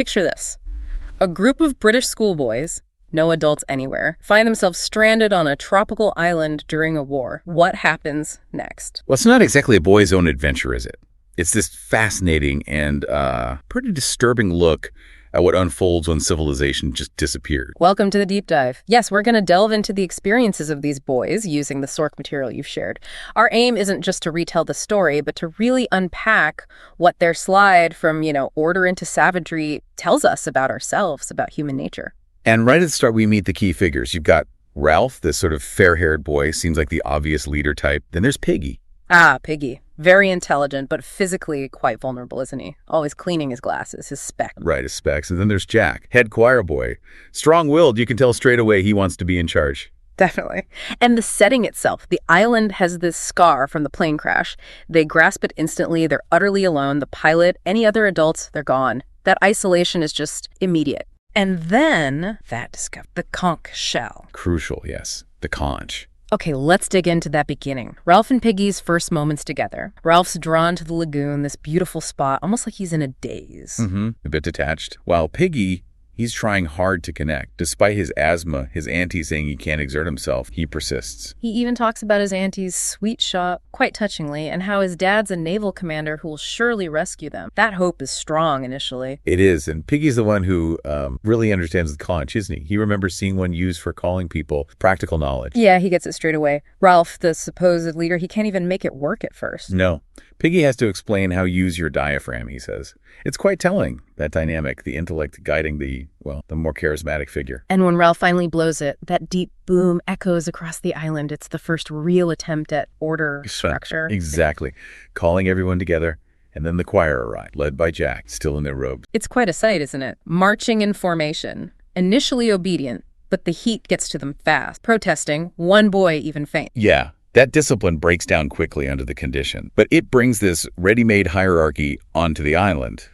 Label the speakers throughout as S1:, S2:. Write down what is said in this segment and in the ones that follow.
S1: Picture this. A group of British schoolboys, no adults anywhere, find themselves stranded on a tropical island during a war. What happens next?
S2: Well, it's not exactly a boy's own adventure, is it? It's this fascinating and pretty disturbing look at what unfolds when civilization just disappeared.
S1: Welcome to the deep dive. Yes, we're going to delve into the experiences of these boys using the source material you've shared. Our aim isn't just to retell the story, but to really unpack what their slide from, order into savagery tells us about ourselves, about human nature.
S2: And right at the start, we meet the key figures. You've got Ralph, this sort of fair-haired boy, seems like the obvious leader type. Then there's Piggy.
S1: Ah, Piggy. Very intelligent, but physically quite vulnerable, isn't he? Always cleaning his glasses, his specs.
S2: Right, his specs. And then there's Jack, head choir boy. Strong-willed, you can tell straight away he wants to be in charge.
S1: Definitely. And the setting itself, the island has this scar from the plane crash. They grasp it instantly. They're utterly alone. The pilot, any other adults, they're gone. That isolation is just immediate. And then that discovery, the conch shell.
S2: Crucial, yes. The conch.
S1: Okay, let's dig into that beginning. Ralph and Piggy's first moments together. Ralph's drawn to the lagoon, this beautiful spot, almost like he's in a daze.
S2: A bit detached. While Piggy, he's trying hard to connect. Despite his asthma, his auntie saying he can't exert himself, he persists.
S1: He even talks about his auntie's sweet shop, quite touchingly, and how his dad's a naval commander who will surely rescue them. That hope is strong initially.
S2: It is, and Piggy's the one who really understands the conch, isn't he? He remembers seeing one used for calling people practical knowledge.
S1: Yeah, he gets it straight away. Ralph, the supposed leader, he can't even make it work at first.
S2: No. Piggy has to explain how use your diaphragm, he says. It's quite telling, that dynamic, the intellect guiding the more charismatic figure.
S1: And when Ralph finally blows it, that deep boom echoes across the island. It's the first real attempt at order structure.
S2: Exactly. Calling everyone together. And then the choir arrived, led by Jack, still in their robes.
S1: It's quite a sight, isn't it? Marching in formation. Initially obedient, but the heat gets to them fast. Protesting, one boy even faints.
S2: Yeah. That discipline breaks down quickly under the condition, but it brings this ready-made hierarchy onto the island,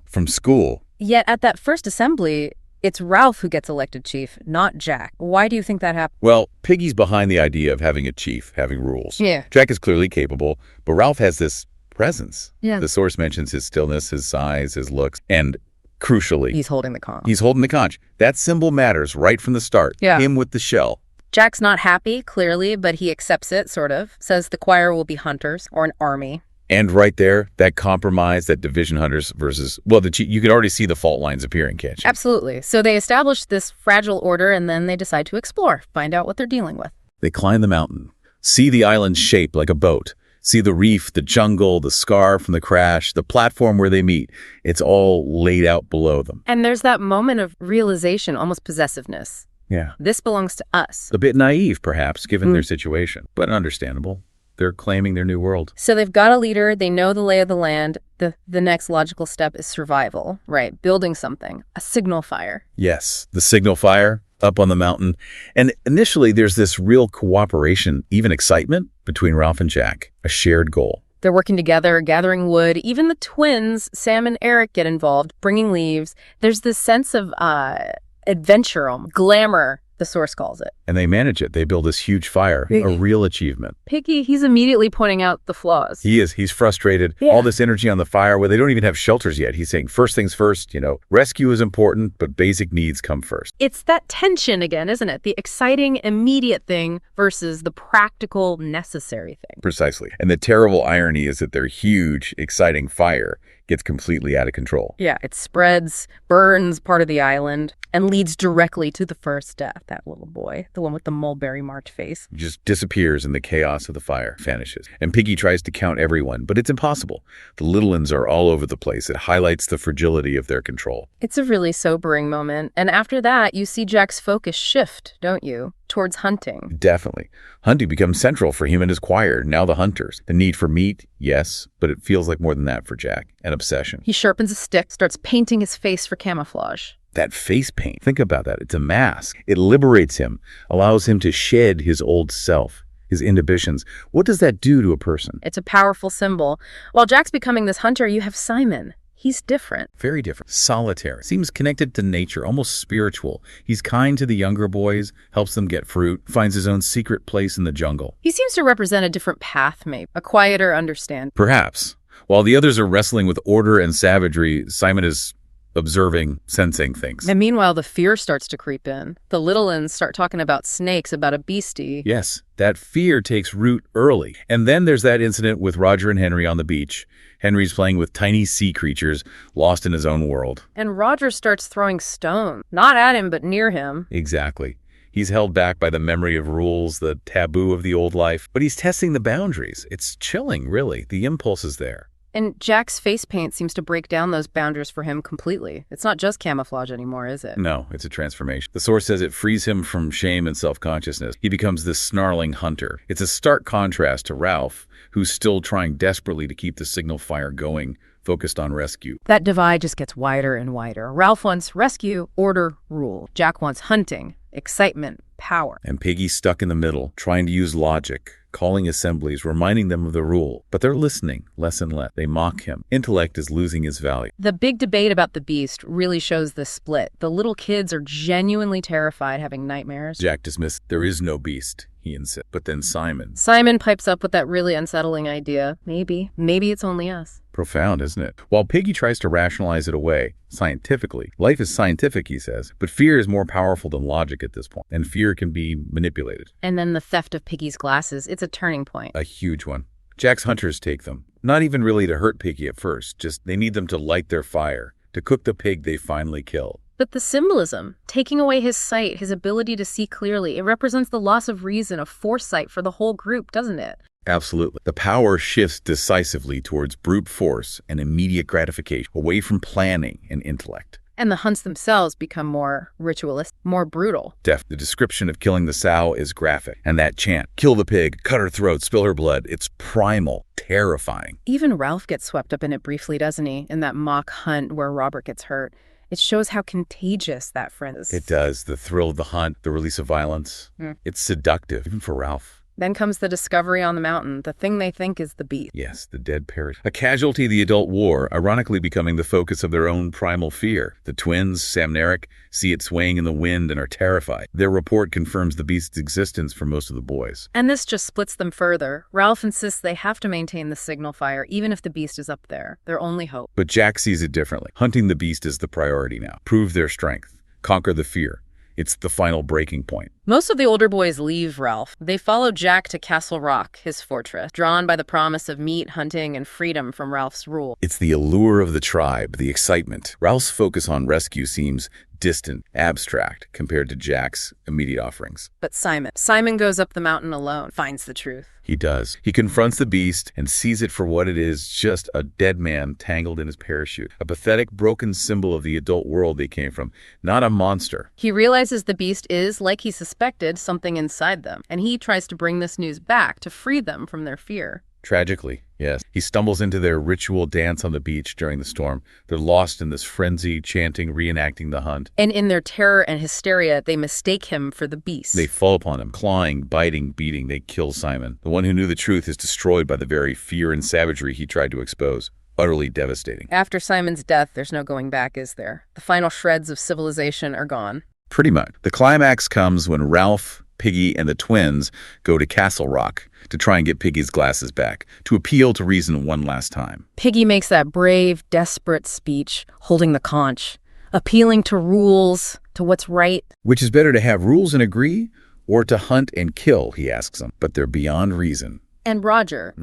S2: from school.
S1: Yet at that first assembly, it's Ralph who gets elected chief, not Jack. Why do you think that happened?
S2: Well, Piggy's behind the idea of having a chief, having rules.
S1: Yeah.
S2: Jack is clearly capable, but Ralph has this presence.
S1: Yeah.
S2: The source mentions his stillness, his size, his looks, and crucially,
S1: he's holding the conch.
S2: He's holding the conch. That symbol matters right from the start.
S1: Yeah.
S2: Him with the shell.
S1: Jack's not happy, clearly, but he accepts it, sort of. Says the choir will be hunters, or an army.
S2: And right there, that compromise, that division hunters versus, you can already see the fault lines appearing, can't you?
S1: Absolutely. So they establish this fragile order, and then they decide to explore, find out what they're dealing with.
S2: They climb the mountain, see the island shaped like a boat, see the reef, the jungle, the scar from the crash, the platform where they meet. It's all laid out below them.
S1: And there's that moment of realization, almost possessiveness.
S2: Yeah.
S1: This belongs to us.
S2: A bit naive, perhaps, given their situation, but understandable. They're claiming their new world.
S1: So they've got a leader. They know the lay of the land. The next logical step is survival, right? Building something, a signal fire.
S2: Yes, the signal fire up on the mountain. And initially, there's this real cooperation, even excitement between Ralph and Jack, a shared goal.
S1: They're working together, gathering wood. Even the twins, Sam and Eric, get involved, bringing leaves. There's this sense of adventure, glamour, the source calls it.
S2: And they manage it. They build this huge fire, a real achievement.
S1: Piggy, he's immediately pointing out the flaws.
S2: He is. He's frustrated. Yeah. All this energy on the fire where they don't even have shelters yet. He's saying first things first, rescue is important, but basic needs come first.
S1: It's that tension again, isn't it? The exciting, immediate thing versus the practical, necessary thing.
S2: Precisely. And the terrible irony is that their huge, exciting fire gets completely out of control.
S1: Yeah, it spreads, burns part of the island, and leads directly to the first death, that little boy, the one with the mulberry marked face.
S2: Just disappears in the chaos of the fire, vanishes. And Piggy tries to count everyone, but it's impossible. The little ones are all over the place. It highlights the fragility of their control.
S1: It's a really sobering moment. And after that, you see Jack's focus shift, don't you? Towards hunting.
S2: Definitely. Hunting becomes central for him and his choir, now the hunters. The need for meat, yes, but it feels like more than that for Jack. An obsession.
S1: He sharpens a stick, starts painting his face for camouflage.
S2: That face paint, think about that. It's a mask. It liberates him, allows him to shed his old self, his inhibitions. What does that do to a person?
S1: It's a powerful symbol. While Jack's becoming this hunter, you have Simon. He's different.
S2: Very different. Solitary. Seems connected to nature, almost spiritual. He's kind to the younger boys, helps them get fruit, finds his own secret place in the jungle.
S1: He seems to represent a different path, maybe. A quieter understanding.
S2: Perhaps. While the others are wrestling with order and savagery, Simon is observing, sensing things.
S1: And meanwhile, the fear starts to creep in. The little uns start talking about snakes, about a beastie.
S2: Yes, that fear takes root early. And then there's that incident with Roger and Henry on the beach. Henry's playing with tiny sea creatures, lost in his own world.
S1: And Roger starts throwing stones. Not at him, but near him.
S2: Exactly. He's held back by the memory of rules, the taboo of the old life. But he's testing the boundaries. It's chilling, really. The impulse is there.
S1: And Jack's face paint seems to break down those boundaries for him completely. It's not just camouflage anymore, is it?
S2: No, it's a transformation. The source says it frees him from shame and self-consciousness. He becomes this snarling hunter. It's a stark contrast to Ralph, who's still trying desperately to keep the signal fire going, focused on rescue.
S1: That divide just gets wider and wider. Ralph wants rescue, order, rule. Jack wants hunting, excitement, power.
S2: And Piggy's stuck in the middle, trying to use logic, calling assemblies, reminding them of the rule. But they're listening less and less. They mock him. Intellect is losing its value.
S1: The big debate about the beast really shows the split. The little kids are genuinely terrified, having nightmares.
S2: Jack dismissed, there is no beast, he insists. But then
S1: Simon pipes up with that really unsettling idea. Maybe it's only us.
S2: Profound, isn't it? While Piggy tries to rationalize it away, scientifically. Life is scientific, he says, but fear is more powerful than logic at this point, and fear can be manipulated.
S1: And then the theft of Piggy's glasses, it's a turning point.
S2: A huge one. Jack's hunters take them. Not even really to hurt Piggy at first, just they need them to light their fire, to cook the pig they finally killed.
S1: But the symbolism, taking away his sight, his ability to see clearly, it represents the loss of reason, of foresight for the whole group, doesn't it?
S2: Absolutely. The power shifts decisively towards brute force and immediate gratification, away from planning and intellect.
S1: And the hunts themselves become more ritualistic, more brutal.
S2: The description of killing the sow is graphic. And that chant, kill the pig, cut her throat, spill her blood, it's primal, terrifying.
S1: Even Ralph gets swept up in it briefly, doesn't he? In that mock hunt where Robert gets hurt. It shows how contagious that friend is.
S2: It does. The thrill of the hunt, the release of violence. It's seductive, even for Ralph.
S1: Then comes the discovery on the mountain, the thing they think is the beast.
S2: Yes, the dead parrot. A casualty of the adult war, ironically becoming the focus of their own primal fear. The twins, Sam and Eric, see it swaying in the wind and are terrified. Their report confirms the beast's existence for most of the boys.
S1: And this just splits them further. Ralph insists they have to maintain the signal fire, even if the beast is up there. Their only hope.
S2: But Jack sees it differently. Hunting the beast is the priority now. Prove their strength. Conquer the fear. It's the final breaking point.
S1: Most of the older boys leave Ralph. They follow Jack to Castle Rock, his fortress, drawn by the promise of meat, hunting, and freedom from Ralph's rule.
S2: It's the allure of the tribe, the excitement. Ralph's focus on rescue seems distant, abstract, compared to Jack's immediate offerings.
S1: But Simon goes up the mountain alone, finds the truth.
S2: He does. He confronts the beast and sees it for what it is, just a dead man tangled in his parachute. A pathetic, broken symbol of the adult world they came from, not a monster.
S1: He realizes the beast is, like he suspected, something inside them, and he tries to bring this news back to free them from their fear.
S2: Tragically, yes. He stumbles into their ritual dance on the beach during the storm. They're lost in this frenzy, chanting, reenacting the hunt.
S1: And in their terror and hysteria, they mistake him for the beast.
S2: They fall upon him, clawing, biting, beating. They kill Simon. The one who knew the truth is destroyed by the very fear and savagery he tried to expose. Utterly devastating.
S1: After Simon's death, there's no going back, is there? The final shreds of civilization are gone.
S2: Pretty much. The climax comes when Ralph, Piggy, and the twins go to Castle Rock to try and get Piggy's glasses back, to appeal to reason one last time.
S1: Piggy makes that brave, desperate speech, holding the conch, appealing to rules, to what's right.
S2: Which is better to have rules and agree, or to hunt and kill, he asks them. But they're beyond reason.
S1: And Roger,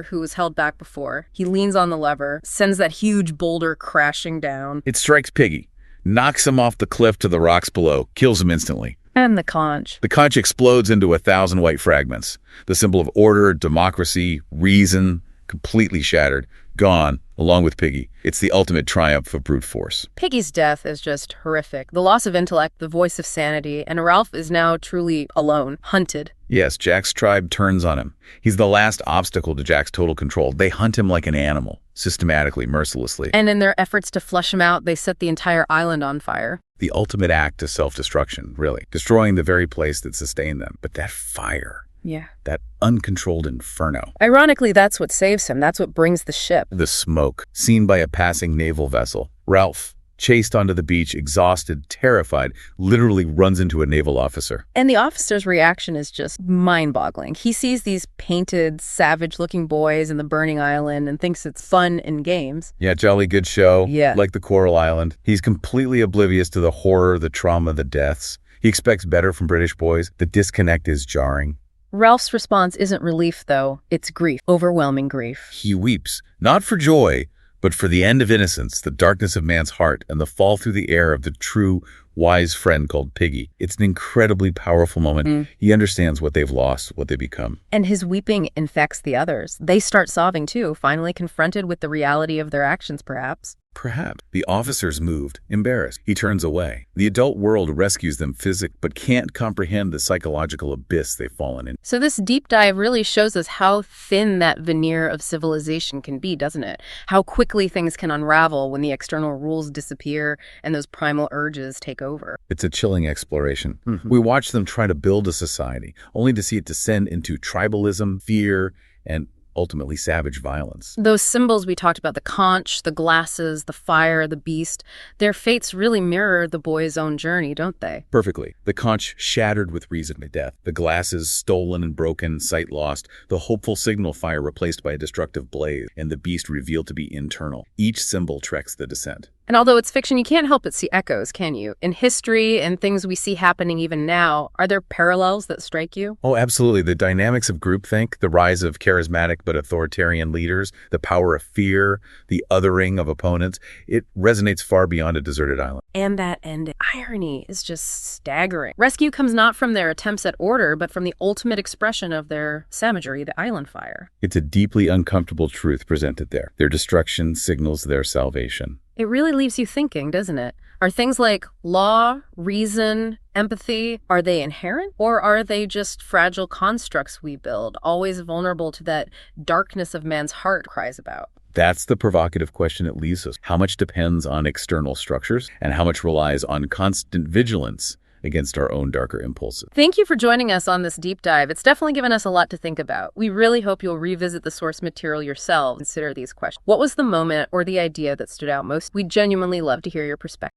S1: who was held back before, he leans on the lever, sends that huge boulder crashing down.
S2: It strikes Piggy, knocks him off the cliff to the rocks below, kills him instantly.
S1: And the conch.
S2: The conch explodes into 1,000 white fragments. The symbol of order, democracy, reason, completely shattered, gone, along with Piggy. It's the ultimate triumph of brute force.
S1: Piggy's death is just horrific. The loss of intellect, the voice of sanity, and Ralph is now truly alone, hunted.
S2: Yes, Jack's tribe turns on him. He's the last obstacle to Jack's total control. They hunt him like an animal, systematically, mercilessly.
S1: And in their efforts to flush him out, they set the entire island on fire.
S2: The ultimate act of self-destruction, really. Destroying the very place that sustained them. But that fire...
S1: Yeah.
S2: That uncontrolled inferno.
S1: Ironically, that's what saves him. That's what brings the ship.
S2: The smoke, seen by a passing naval vessel. Ralph, chased onto the beach, exhausted, terrified, literally runs into a naval officer.
S1: And the officer's reaction is just mind-boggling. He sees these painted, savage-looking boys in the burning island and thinks it's fun and games.
S2: Yeah, jolly good show.
S1: Yeah.
S2: Like the Coral Island. He's completely oblivious to the horror, the trauma, the deaths. He expects better from British boys. The disconnect is jarring.
S1: Ralph's response isn't relief, though. It's grief. Overwhelming grief.
S2: He weeps, not for joy, but for the end of innocence, the darkness of man's heart, and the fall through the air of the true, wise friend called Piggy. It's an incredibly powerful moment. He understands what they've lost, what they become.
S1: And his weeping infects the others. They start sobbing too, finally confronted with the reality of their actions, perhaps.
S2: Perhaps. The officer's moved, embarrassed. He turns away. The adult world rescues them physically, but can't comprehend the psychological abyss they've fallen in.
S1: So this deep dive really shows us how thin that veneer of civilization can be, doesn't it? How quickly things can unravel when the external rules disappear and those primal urges take over.
S2: It's a chilling exploration. We watch them try to build a society, only to see it descend into tribalism, fear, and ultimately savage violence.
S1: Those symbols we talked about, the conch, the glasses, the fire, the beast, their fates really mirror the boy's own journey, don't they?
S2: Perfectly. The conch shattered with reason by death. The glasses stolen and broken, sight lost. The hopeful signal fire replaced by a destructive blaze. And the beast revealed to be internal. Each symbol tracks the descent.
S1: And although it's fiction, you can't help but see echoes, can you? In history and things we see happening even now, are there parallels that strike you?
S2: Oh, absolutely. The dynamics of groupthink, the rise of charismatic but authoritarian leaders, the power of fear, the othering of opponents, it resonates far beyond a deserted island.
S1: And that end irony is just staggering. Rescue comes not from their attempts at order, but from the ultimate expression of their savagery, the island fire.
S2: It's a deeply uncomfortable truth presented there. Their destruction signals their salvation.
S1: It really leaves you thinking, doesn't it? Are things like law, reason, empathy, are they inherent? Or are they just fragile constructs we build, always vulnerable to that darkness of man's heart cries about?
S2: That's the provocative question it leaves us. How much depends on external structures and how much relies on constant vigilance against our own darker impulses?
S1: Thank you for joining us on this deep dive. It's definitely given us a lot to think about. We really hope you'll revisit the source material yourself and consider these questions. What was the moment or the idea that stood out most? We'd genuinely love to hear your perspective.